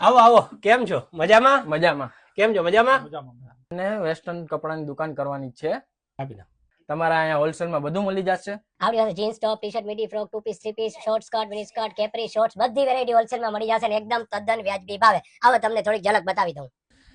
આવો આવો, કેમ છો? મજામાં? મજામાં. કેમ છો? મજામાં? અને વેસ્ટર્ન કપડાની દુકાન કરવાની છે. આપી દો. તમારા અહીંયા હોલસેલમાં બધું મળી જશે. આવડી જશે jeans top, T shirt, midi frock, two piece, three piece, short skirt, mini skirt, capri shorts, બધી વેરાયટી હોલસેલમાં મળી જશે ને એકદમ તદ્દન વ્યાજબી ભાવે. આવો તમને થોડીક ઝલક બતાવી દઉં.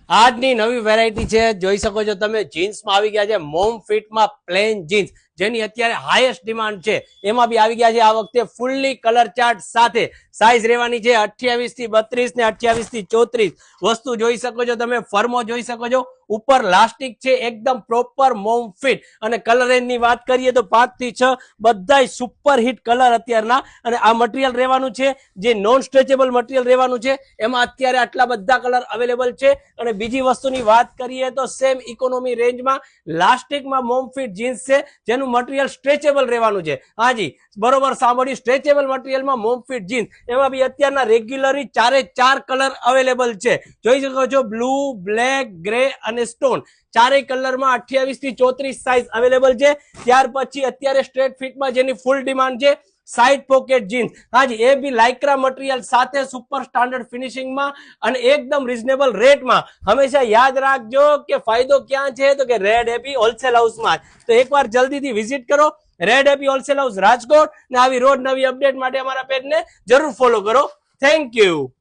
આજની નવી વેરાયટી છે, જોઈ શકો છો તમે. જીન્સમાં આવી ગયા છે મોમ ફિટમાં પ્લેન જીન્સ, જેની અત્યારે હાઈએસ્ટ ડિમાન્ડ છે. એમાં બી આવી ગયા છે આ વખતે ફૂલ્લી કલર ચાર્ટ સાથે. સાઈઝ રહેવાની છે 28 થી 32 ને 28 થી 34. વસ્તુ જોઈ શકો છો તમે, ફર્મો જોઈ શકો છો, ઉપર લાસ્ટિક છે, એકદમ પ્રોપર મોમ ફિટ. અને કલર રેન્જ ની વાત કરીએ તો 5 થી 6 બધાય સુપર હિટ કલર અત્યારના. અને આ મટીરિયલ રહેવાનું છે જે નોન સ્ટ્રેચેબલ મટીરિયલ રહેવાનું છે. એમાં અત્યારે આટલા બધા કલર અવેલેબલ છે. અને બીજી વસ્તુની વાત કરીએ તો સેમ ઇકોનોમી રેન્જમાં લાસ્ટિકમાં મોમ ફિટ જીન્સ છે, જેનું મટીરિયલ સ્ટ્રેચેબલ રહેવાનું છે. હાજી, બરોબર સાંભળ્યું, સ્ટ્રેચેબલ મટીરિયલમાં મોમ ફિટ જીન્સ. એમાં બી અત્યારના રેગ્યુલરી 4 કલર અવેલેબલ છે. જોઈ શકો છો, બ્લુ, બ્લેક, ગ્રે અને સ્ટોન. 4 કલરમાં 28 થી 34 સાઇઝ અવેલેબલ છે. ત્યાર પછી અત્યારે સ્ટ્રેટ ફિટમાં જેની ફૂલ ડિમાન્ડ છે, સાઇડ પોકેટ જીન્સ. હાજી, એ બી લાઇક્રા મટીરિયલ સાથે સુપર સ્ટાન્ડર્ડ ફિનિશિંગમાં અને એકદમ રીઝનેબલ રેટમાં. હંમેશા યાદ રાખજો કે ફાયદો ક્યાં છે, તો કે રેડ હેપી હોલસેલ હાઉસમાં. તો એકવાર જલ્દીથી વિઝિટ કરો red happy wholesale house Rajkot. ને આવી રોજ નવી અપડેટ માટે અમારા પેજને જરૂર ફોલો કરો. Thank you.